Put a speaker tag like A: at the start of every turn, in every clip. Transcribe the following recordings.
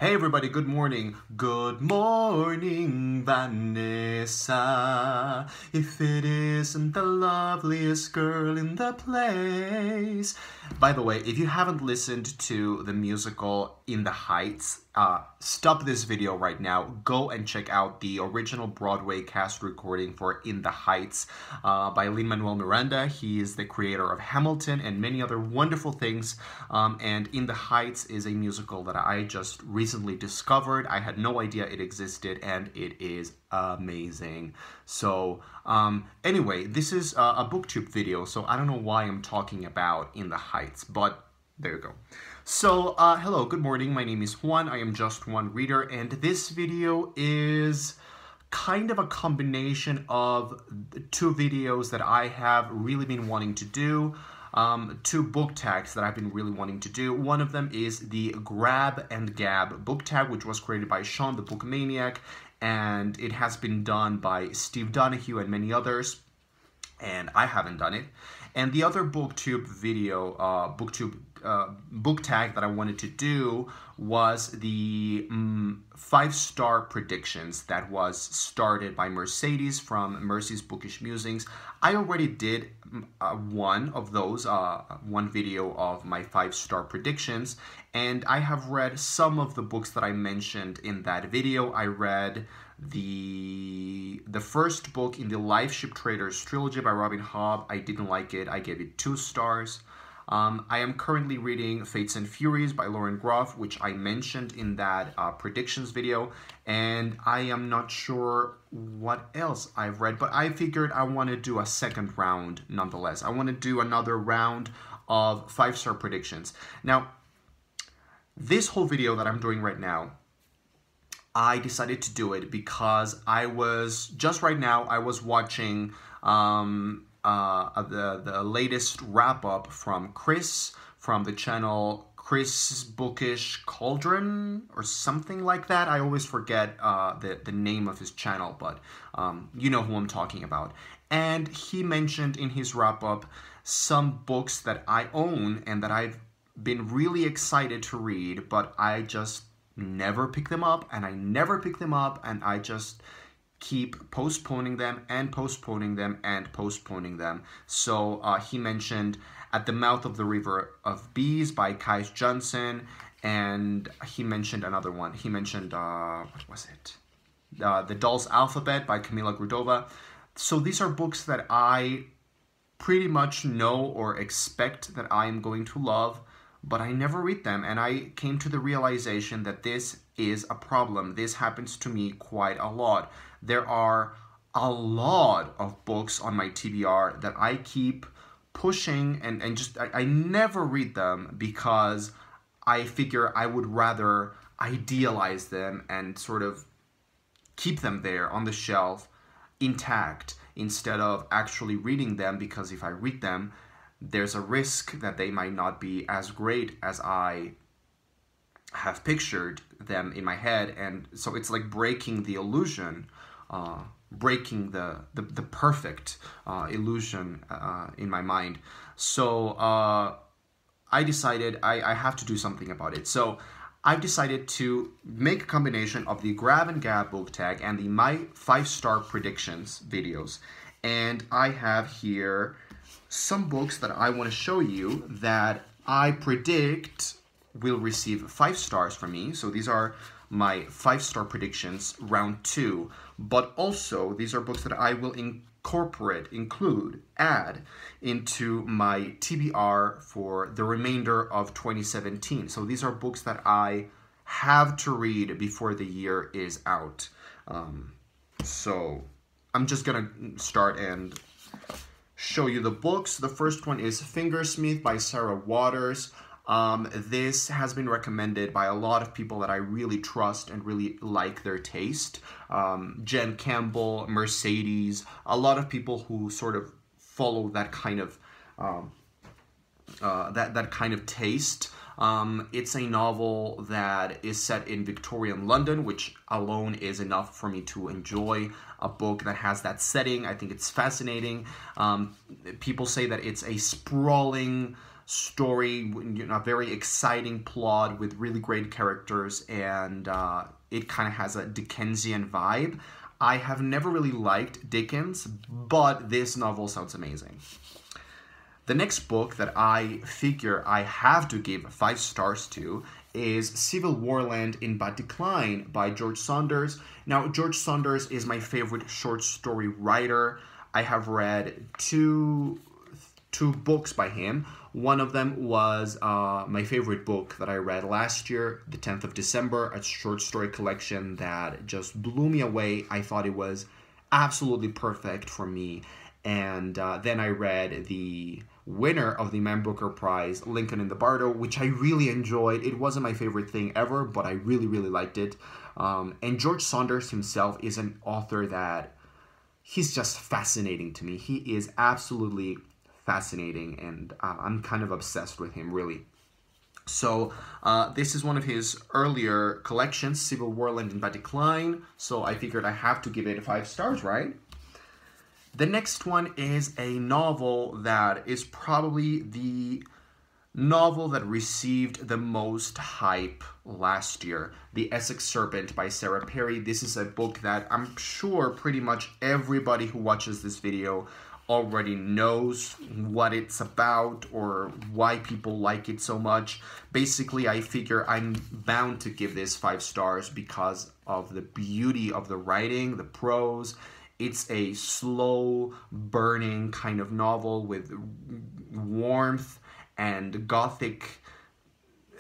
A: Hey everybody, good morning. Good morning, Vanessa. If it isn't the loveliest girl in the place. By the way, if you haven't listened to the musical In the Heights, stop this video right now. Go and check out the original Broadway cast recording for In the Heights by Lin-Manuel Miranda. He is the creator of Hamilton and many other wonderful things. And In the Heights is a musical that I just recently discovered. I had no idea it existed, and it is amazing. So anyway, this is a booktube video, so I don't know why I'm talking about In the Heights, but there you go. So hello, good morning, my name is Juan. I am just one reader, and this video is kind of a combination of two videos that I have really been wanting to do. Two book tags that I've been really wanting to do. One of them is the Grab and Gab book tag, which was created by Sean the Book Maniac, and it has been done by Steve Donahue and many others, and I haven't done it. And the other booktube video, book tag that I wanted to do was the 5-star predictions that was started by Mercedes from Mercy's Bookish Musings. I already did one of those, one video of my 5-star predictions, and I have read some of the books that I mentioned in that video. I read the first book in the Life Ship Traders trilogy by Robin Hobb. I didn't like it. I gave it 2 stars. I am currently reading Fates and Furies by Lauren Groff, which I mentioned in that predictions video, and I am not sure what else I've read, but I figured I want to do a second round nonetheless. I want to do another round of 5-star predictions. Now, this whole video that I'm doing right now, I decided to do it because I was, just right now, I was watching the latest wrap-up from Chris, from the channel Chris Bookish Cauldron, or something like that. I always forget the name of his channel, but you know who I'm talking about. And he mentioned in his wrap-up some books that I own and that I've been really excited to read, but I just never pick them up, and I never pick them up, and I just keep postponing them and postponing them and postponing them. So he mentioned At the Mouth of the River of Bees by Kai Johnson, and he mentioned another one. He mentioned, what was it? The Doll's Alphabet by Kamila Grudova. So these are books that I pretty much know or expect that I am going to love, but I never read them, and I came to the realization that this is a problem. This happens to me quite a lot. There are a lot of books on my TBR that I keep pushing and just I never read them because I figure I would rather idealize them and sort of keep them there on the shelf intact instead of actually reading them, because if I read them, there's a risk that they might not be as great as I have pictured them in my head, and so it's like breaking the illusion, breaking the perfect illusion in my mind. So I decided I have to do something about it. So I've decided to make a combination of the Grab and Gab book tag and the My 5-Star Predictions videos, and I have here some books that I want to show you that I predict will receive 5 stars from me. So these are my 5-star predictions, round 2. But also, these are books that I will add into my TBR for the remainder of 2017. So these are books that I have to read before the year is out. So I'm just gonna start and show you the books. The first one is Fingersmith by Sarah Waters. This has been recommended by a lot of people that I really trust and really like their taste. Jen Campbell, Mercedes, a lot of people who sort of follow that kind of that kind of taste. It's a novel that is set in Victorian London, which alone is enough for me to enjoy a book that has that setting. I think it's fascinating. People say that it's a sprawling story, you know, a very exciting plot with really great characters, and it kind of has a Dickensian vibe. I have never really liked Dickens, but this novel sounds amazing. The next book that I figure I have to give 5 stars to is Civil War Land in Bad Decline by George Saunders. Now, George Saunders is my favorite short story writer. I have read two books by him. One of them was my favorite book that I read last year, The 10th of December, a short story collection that just blew me away. I thought it was absolutely perfect for me. And then I read the winner of the Man Booker Prize, Lincoln in the Bardo, which I really enjoyed. It wasn't my favorite thing ever, but I really, really liked it. And George Saunders himself is an author that he's just fascinating to me. He is absolutely fascinating, and I'm kind of obsessed with him, really. So this is one of his earlier collections, Civil War Land in Bad Decline. So I figured I have to give it 5 stars, right? The next one is a novel that is probably the novel that received the most hype last year, The Essex Serpent by Sarah Perry. This is a book that I'm sure pretty much everybody who watches this video already knows what it's about or why people like it so much. Basically, I figure I'm bound to give this 5 stars because of the beauty of the writing, the prose. It's a slow burning kind of novel with warmth and gothic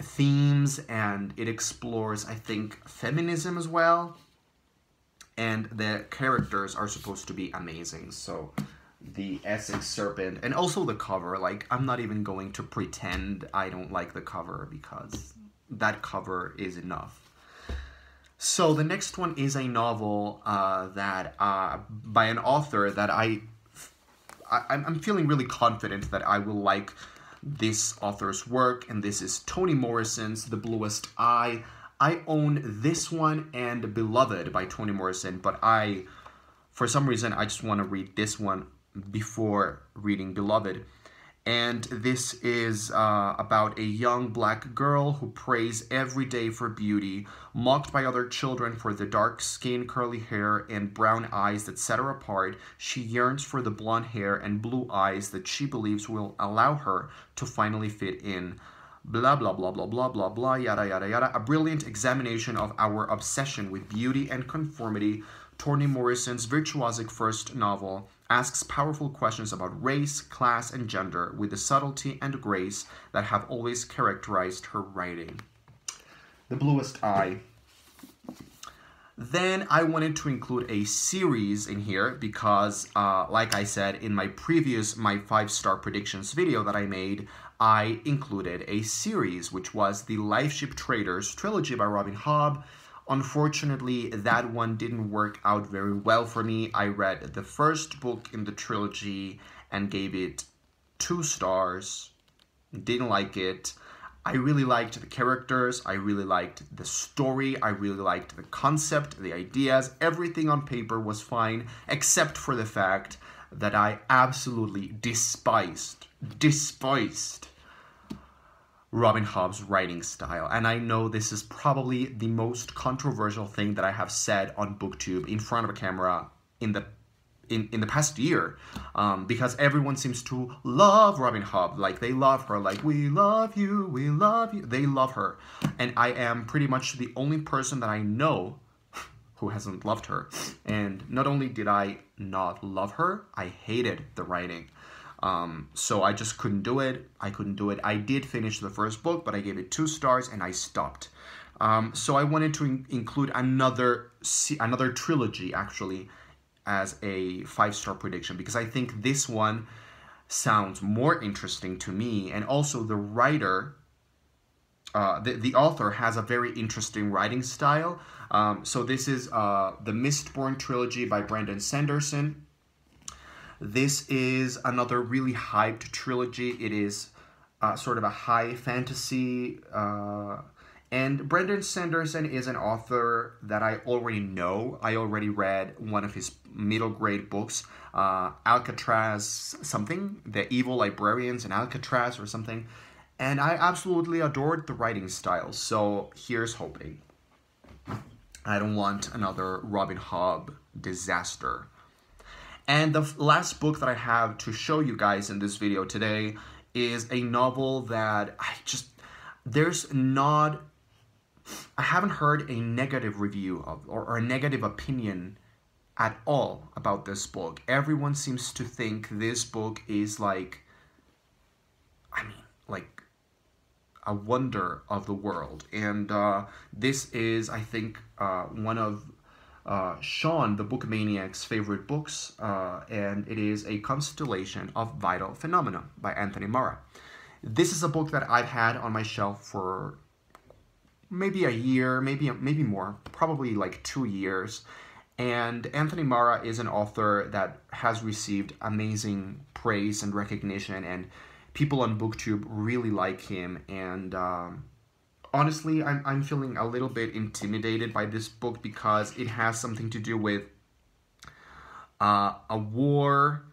A: themes, and it explores, I think, feminism as well. And the characters are supposed to be amazing. So The Essex Serpent, and also the cover, like, I'm not even going to pretend I don't like the cover because that cover is enough. So the next one is a novel that by an author that I'm feeling really confident that I will like this author's work, and this is Toni Morrison's The Bluest Eye. I own this one and Beloved by Toni Morrison, but for some reason, I just want to read this one before reading Beloved. And this is about a young black girl who prays every day for beauty, mocked by other children for the dark skin, curly hair, and brown eyes that set her apart. She yearns for the blonde hair and blue eyes that she believes will allow her to finally fit in. Blah, blah, blah, blah, blah, blah, blah, yada, yada, yada. A brilliant examination of our obsession with beauty and conformity. Toni Morrison's virtuosic first novel asks powerful questions about race, class, and gender with the subtlety and grace that have always characterized her writing. The Bluest Eye. Then I wanted to include a series in here because, like I said in my 5-star predictions video that I made, I included a series, which was the Lifeship Traders trilogy by Robin Hobb. Unfortunately, that one didn't work out very well for me. I read the first book in the trilogy and gave it 2 stars. Didn't like it. I really liked the characters. I really liked the story. I really liked the concept, the ideas. Everything on paper was fine, except for the fact that I absolutely despised Robin Hobb's writing style. And I know this is probably the most controversial thing that I have said on BookTube in front of a camera in the past year, because everyone seems to love Robin Hobb. Like, they love her. Like, we love you, we love you. They love her. And I am pretty much the only person that I know who hasn't loved her. And not only did I not love her, I hated the writing. So I just couldn't do it. I did finish the first book, but I gave it 2 stars and I stopped. So I wanted to include another trilogy, actually, as a 5-star prediction, because I think this one sounds more interesting to me. And also the writer, the author has a very interesting writing style. So this is the Mistborn trilogy by Brandon Sanderson. This is another really hyped trilogy. It is sort of a high fantasy And Brandon Sanderson is an author that I already know. I already read one of his middle grade books, Alcatraz something, The Evil Librarians in Alcatraz or something. And I absolutely adored the writing style, so here's hoping. I don't want another Robin Hobb disaster. And the last book that I have to show you guys in this video today is a novel that I haven't heard a negative review of or a negative opinion at all about this book. Everyone seems to think this book is like a wonder of the world. And this is, I think, one of Sean, the Bookmaniac's favorite books, and it is A Constellation of Vital Phenomena by Anthony Marra. This is a book that I've had on my shelf for maybe a year, maybe more, probably like 2 years. And Anthony Marra is an author that has received amazing praise and recognition, and people on BookTube really like him. And honestly, I'm feeling a little bit intimidated by this book because it has something to do with a war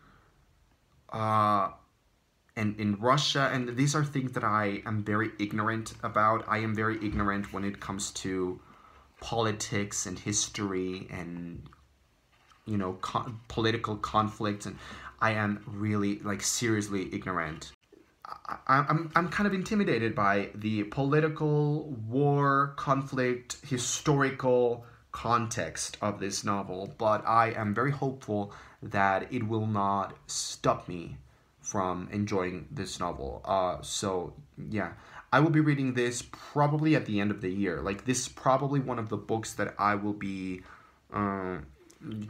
A: and in Russia, and these are things that I am very ignorant about. I am very ignorant when it comes to politics and history and, you know, political conflicts, and I am really, like, seriously ignorant. I'm kind of intimidated by the political, war, conflict, historical context of this novel, but I am very hopeful that it will not stop me from enjoying this novel. So yeah, I will be reading this probably at the end of the year. Like, this is probably one of the books that I will be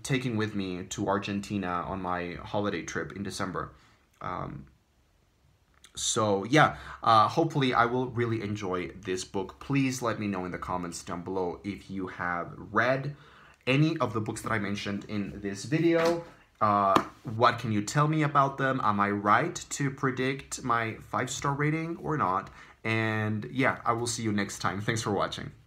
A: taking with me to Argentina on my holiday trip in December. So yeah, hopefully I will really enjoy this book. Please let me know in the comments down below if you have read any of the books that I mentioned in this video. What can you tell me about them? Am I right to predict my 5-star rating or not? And yeah, I will see you next time. Thanks for watching.